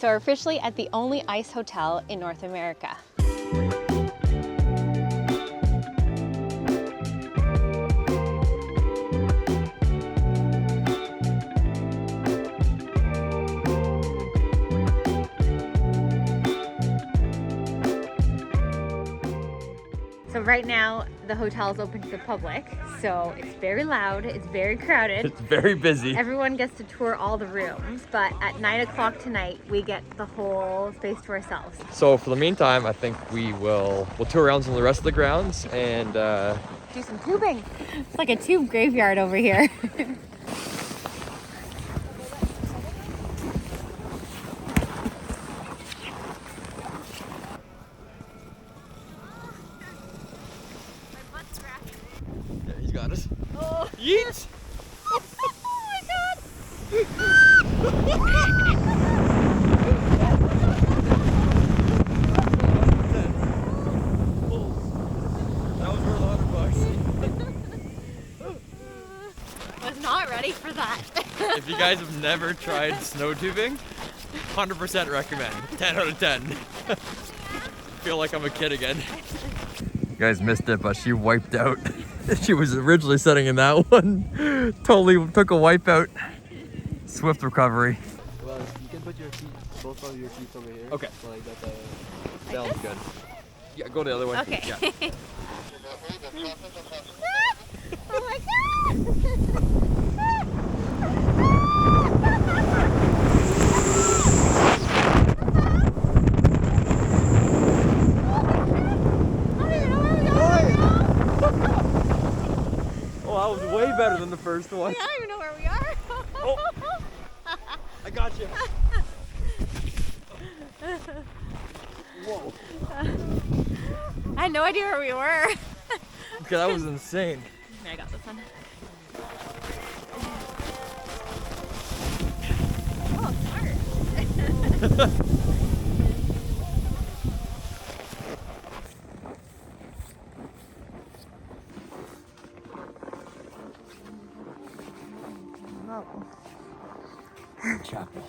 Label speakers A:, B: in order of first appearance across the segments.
A: So we're officially at the only ice hotel in North America. So right now, the hotel is open to the public, so it's very loud, it's very crowded.
B: It's very busy.
A: Everyone gets to tour all the rooms, but at 9 o'clock tonight, we get the whole space to ourselves.
B: So for the meantime, I think we'll tour around some of the rest of the grounds and
A: Do some tubing. It's like a tube graveyard over here.
B: yeah, he's got us.
A: Oh.
B: Yeet!
A: Oh my god!
B: That was worth $100.
A: Was not ready for that.
B: If you guys have never tried snow tubing, 100% recommend. 10 out of 10. Feel like I'm a kid again. You guys missed it, but she wiped out. She was originally sitting in that one. Totally took a wipe out. Swift recovery.
C: Well, you can put your feet, both of your feet over here.
B: Okay.
C: So like that.
B: Sounds good. Yeah, go the other way.
A: Okay.
B: Yeah.
A: Oh my god!
B: Oh, that was way better than the first one.
A: I don't even know where we are.
B: Oh. I got you. Whoa.
A: I had no idea where we were.
B: Okay, that was insane.
A: I got this one. Oh, smart.
B: Chapel.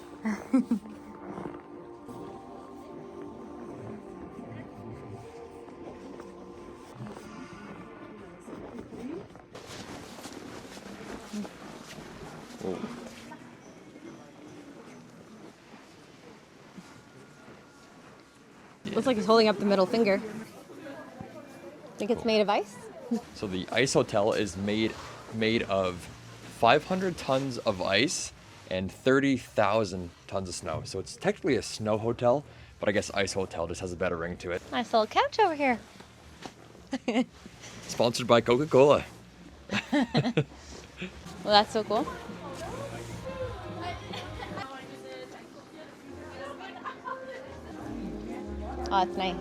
B: Oh.
A: Looks like he's holding up the middle finger. Think it's made of ice?
B: So the ice hotel is made of 500 tons of ice and 30,000 tons of snow. So it's technically a snow hotel, but I guess ice hotel just has a better ring to it.
A: Nice little couch over here.
B: Sponsored by Coca-Cola.
A: Well, that's so cool. Oh, that's nice.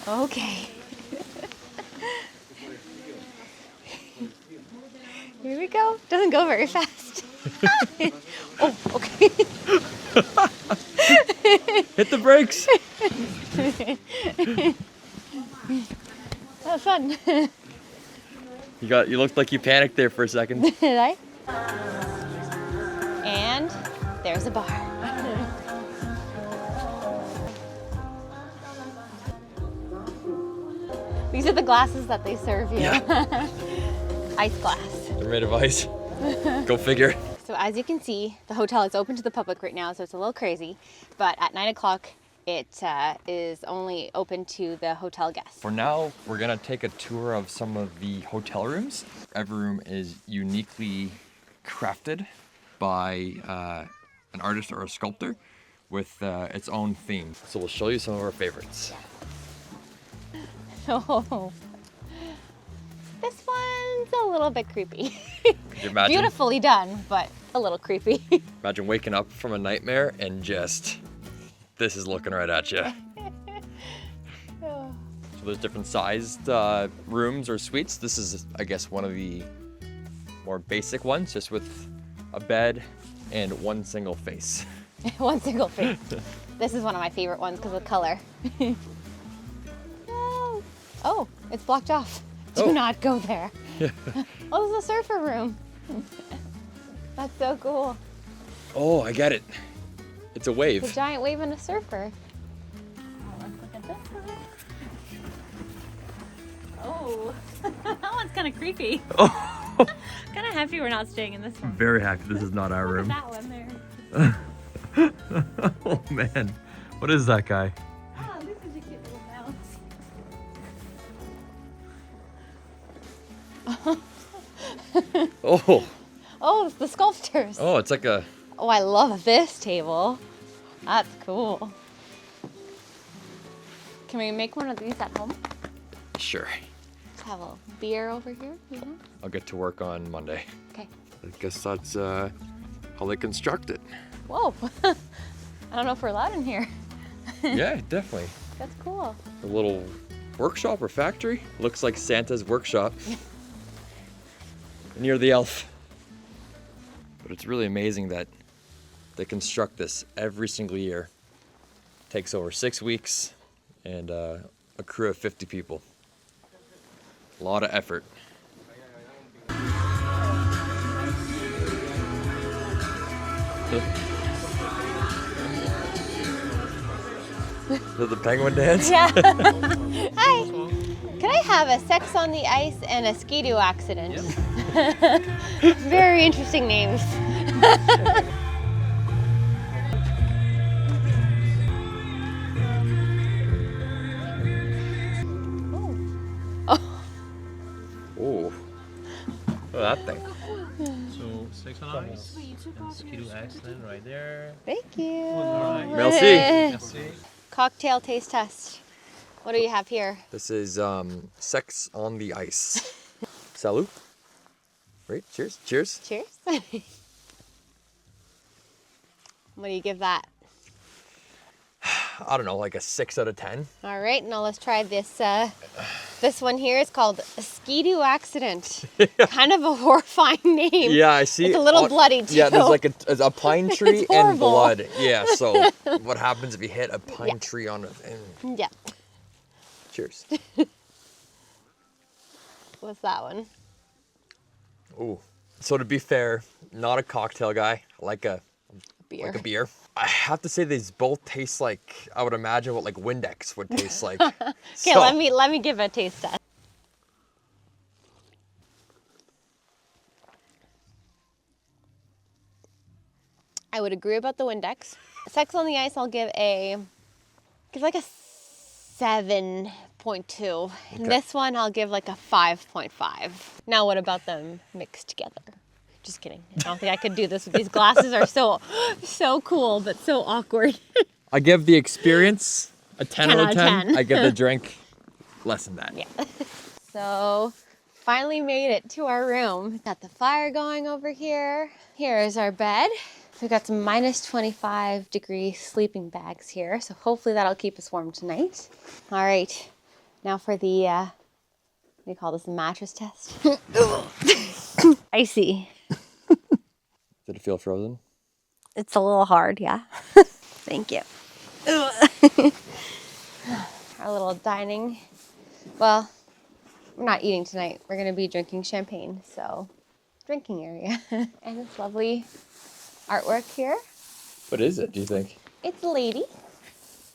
A: Okay. Here we go. Doesn't go very fast. Oh, okay.
B: Hit the brakes.
A: That was fun.
B: You looked like you panicked there for a second.
A: Did I? And there's a bar. These are the glasses that they serve you.
B: Yeah.
A: Ice glass.
B: They're made of ice. Go figure.
A: So as you can see, the hotel is open to the public right now, so it's a little crazy. But at 9 o'clock, it is only open to the hotel guests.
B: For now, we're gonna take a tour of some of the hotel rooms. Every room is uniquely crafted by an artist or a sculptor with its own theme. So we'll show you some of our favorites.
A: Oh, this one's a little bit creepy.
B: Could you imagine?
A: Beautifully done, but a little creepy.
B: Imagine waking up from a nightmare and just, this is looking right at you. So there's different sized rooms or suites. This is, I guess, one of the more basic ones, just with a bed and one single face.
A: One single face. This is one of my favorite ones because of the color. Oh, it's blocked off. Do
B: Oh.
A: not go there. Oh, there's a surfer room. That's so cool.
B: Oh, I get it. It's a
A: It's a
B: wave.
A: giant wave and a surfer. Oh, let's look at this one. Oh, that one's kind of creepy.
B: Oh,
A: Kind of happy we're not staying in this one.
B: very happy this is not our room.
A: That one there.
B: Oh man, what is that guy?
A: Oh, this is a cute little mouse.
B: Oh,
A: Oh, it's the sculptors.
B: oh, it's like a.
A: Oh, I love this table. That's cool. Can we make one of these at home?
B: Sure.
A: Let's have a beer over here.
B: I'll get to work on Monday.
A: Okay.
B: I guess that's how they construct it.
A: Whoa. I don't know if we're allowed in here.
B: Yeah, definitely.
A: That's cool.
B: A little workshop or factory. Looks like Santa's workshop near the elf. But it's really amazing that they construct this every single year. Takes over 6 weeks and a crew of 50 people. A lot of effort. Did the penguin dance?
A: Yeah. Hi. Can I have a sex on the ice and a ski-doo accident? Very interesting names.
B: Ooh. Look at that thing.
C: So 6 on ice and ski-doo accident right there.
A: Thank you.
C: Alright.
B: Merci.
A: Cocktail taste test. What do you have here?
B: This is sex on the ice. Salut. Right, cheers. Cheers.
A: Cheers. What do you give that?
B: I don't know, like a 6 out of 10.
A: All right, now let's try this. This one here is called a ski-doo accident. Kind of a horrifying name.
B: Yeah, I see.
A: It's a little bloody too.
B: Yeah, there's like a pine tree
A: It's
B: and
A: horrible.
B: blood. Yeah, so what happens if you hit a pine tree on it? And
A: Yeah.
B: cheers.
A: What's that one?
B: Ooh. So to be fair, not a cocktail guy. I like a
A: Beer.
B: like a beer. I have to say these both taste like I would imagine what like Windex would taste like.
A: Okay, let me give a taste test. I would agree about the Windex. Sex on the Ice, I'll give like a 7.2. And this one, I'll give like a 5.5. Now, what about them mixed together? Just kidding. I don't think I could do this with these glasses. Are so cool, but so awkward.
B: I give the experience a 10 out of 10.
A: 10.
B: I give the drink less than that.
A: Yeah. So, finally made it to our room. Got the fire going over here. Here is our bed. We've got some minus 25 degree sleeping bags here, so hopefully that'll keep us warm tonight. All right, now for the, what do you call this, the mattress test? Icy.
B: Did it feel frozen?
A: It's a little hard, yeah. Thank you. Our little dining, well, we're not eating tonight. We're gonna be drinking champagne, so drinking area. And this lovely artwork here.
B: What is it, do you think?
A: It's a lady.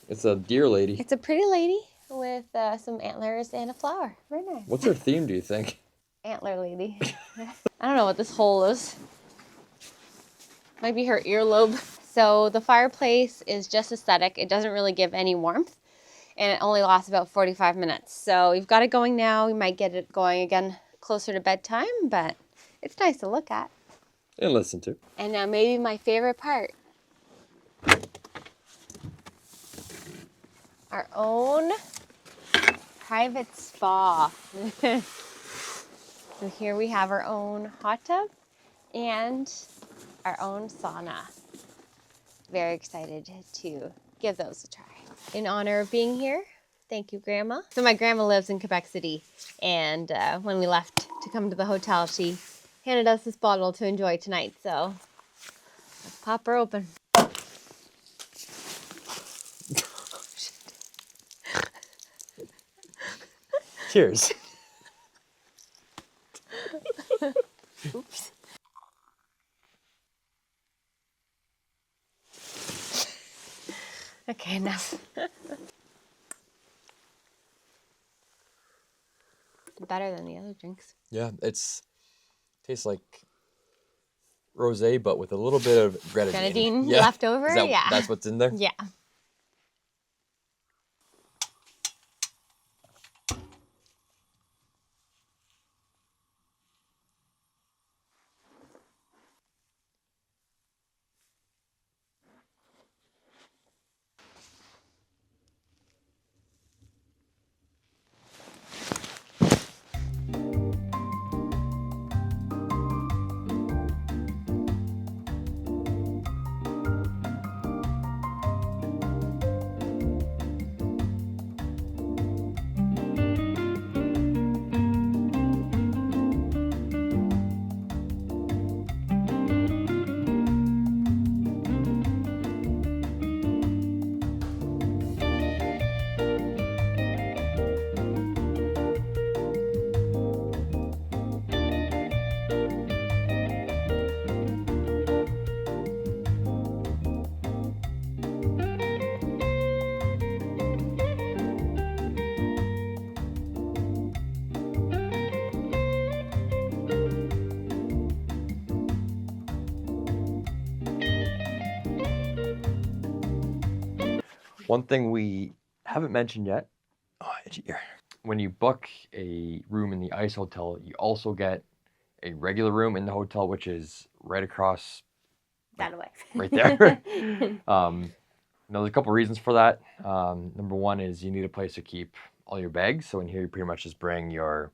B: It's a deer lady.
A: It's a pretty lady with some antlers and a flower. Very nice.
B: What's her theme, do you think?
A: Antler lady. I don't know what this hole is. Might be her earlobe. So the fireplace is just aesthetic. It doesn't really give any warmth. And it only lasts about 45 minutes. So we've got it going now. We might get it going again closer to bedtime, but it's nice to look at.
B: And listen to.
A: And now maybe my favorite part. Our own private spa. So here we have our own hot tub and our own sauna. Very excited to give those a try. In honor of being here, thank you, Grandma. So my grandma lives in Quebec City, and when we left to come to the hotel, she handed us this bottle to enjoy tonight. So let's pop her open.
B: Cheers.
A: Okay, enough. Better than the other drinks.
B: Yeah, tastes like rosé, but with a little bit of grenadine.
A: Grenadine
B: Yeah.
A: left over? Yeah.
B: That's what's in there?
A: Yeah.
B: One thing we haven't mentioned yet, itchy ear. When you book a room in the Ice Hotel, you also get a regular room in the hotel, which is right across,
A: That away.
B: right there. There's a couple reasons for that. Number one is you need a place to keep all your bags. So in here, you pretty much just bring your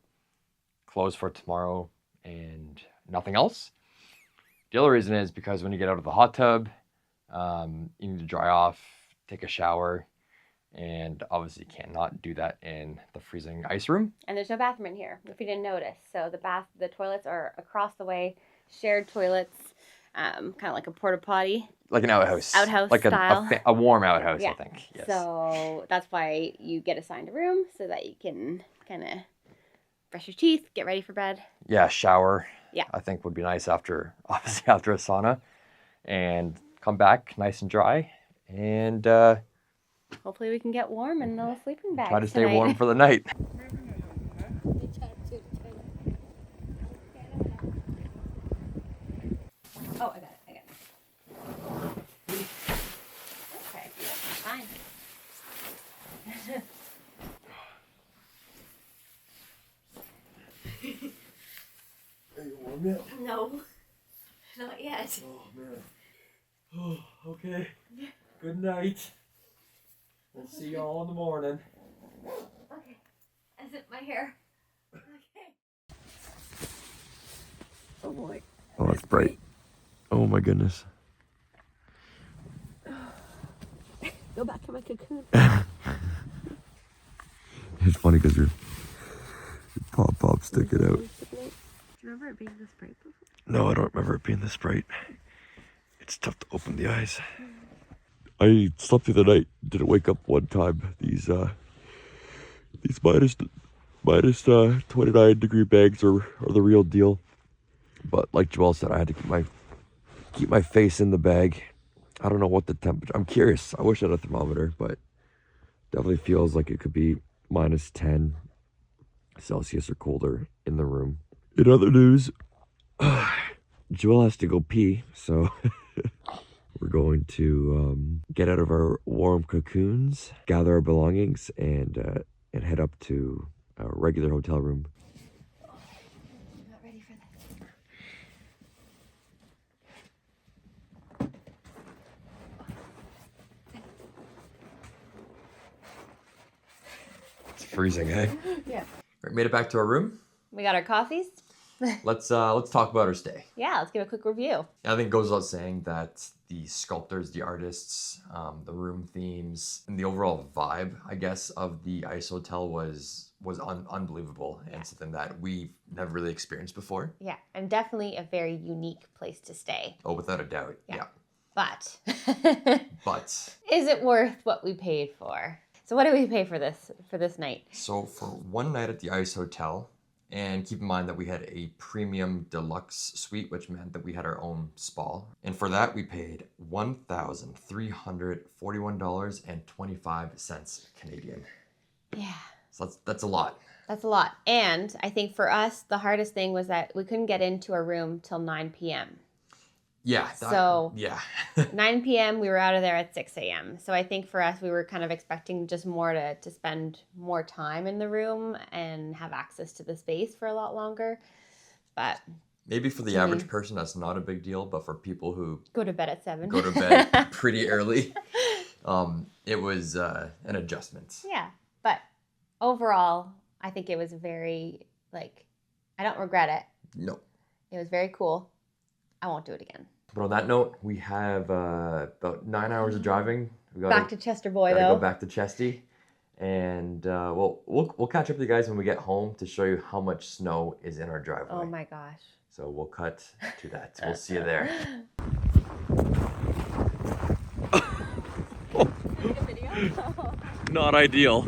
B: clothes for tomorrow and nothing else. The other reason is because when you get out of the hot tub, you need to dry off, take a shower, and obviously you cannot do that in the freezing ice room.
A: And there's no bathroom in here, if you didn't notice. So the toilets are across the way, shared toilets, kind of like a porta potty.
B: Like an outhouse.
A: Outhouse
B: like
A: style.
B: A warm outhouse,
A: Yeah.
B: I think. Yes.
A: So that's why you get assigned a room so that you can kind of brush your teeth, get ready for bed.
B: Yeah, shower.
A: Yeah.
B: I think would be nice obviously after a sauna, and come back nice and dry, and
A: hopefully we can get warm in those sleeping bags
B: try to stay
A: tonight.
B: warm for the night.
A: Oh, I got it. Okay, fine.
B: Are you warm yet?
A: No, not yet.
B: Oh man. Oh, okay. Good night. We'll see you all in the morning.
A: Okay, I zip my hair. Okay. Oh boy.
B: Oh, it's bright. Oh my goodness.
A: Go back to my cocoon.
B: It's funny because your pop sticking out.
A: Do you remember it being this bright before?
B: No, I don't remember it being this bright. It's tough to open the eyes. I slept through the night. Didn't wake up one time. These minus 29-degree bags are the real deal. But like Joelle said, I had to keep my face in the bag. I don't know what the temperature. I'm curious. I wish I had a thermometer, but definitely feels like it could be minus 10 Celsius or colder in the room. In other news, Joelle has to go pee, so we're going to get out of our warm cocoons, gather our belongings, and head up to our regular hotel room.
A: I'm not ready for this.
B: It's freezing, eh?
A: Yeah.
B: We made it back to our room.
A: We got our coffees.
B: Let's talk about our stay.
A: Yeah, let's give a quick review.
B: I think it goes without saying that the sculptors, the artists, the room themes, and the overall vibe, I guess, of the Ice Hotel was unbelievable and something that we've never really experienced before.
A: Yeah, and definitely a very unique place to stay.
B: Oh, without a doubt.
A: Yeah.
B: Yeah.
A: But
B: But
A: is it worth what we paid for? So what did we pay for this night?
B: so for one night at the Ice Hotel, And keep in mind that we had a premium deluxe suite, which meant that we had our own spa. And for that, we paid $1,341.25 Canadian.
A: Yeah.
B: So that's a lot.
A: That's a lot. And I think for us, the hardest thing was that we couldn't get into our room till 9 p.m.
B: Yeah.
A: Yeah. 9 p.m., we were out of there at 6 a.m. So I think for us, we were kind of expecting just more to spend more time in the room and have access to the space for a lot longer. But
B: maybe for the average person, that's not a big deal. But for people who
A: go to bed at 7,
B: go to bed pretty early, it was an adjustment.
A: Yeah. But overall, I think it was very, I don't regret it.
B: No.
A: It was very cool. I won't do it again.
B: But on that note, we have about 9 hours of driving. We got
A: back to Chester Boy, though.
B: Go back to Chesty, and we'll catch up with you guys when we get home to show you how much snow is in our driveway.
A: Oh my gosh!
B: So we'll cut to that. We'll see you there. Not ideal.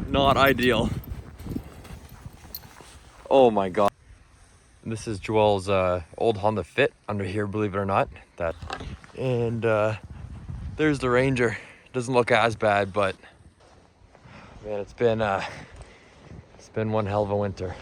B: Not ideal. Oh my god. This is Joel's old Honda Fit under here, believe it or not. And there's the Ranger. Doesn't look as bad, but man, it's been one hell of a winter.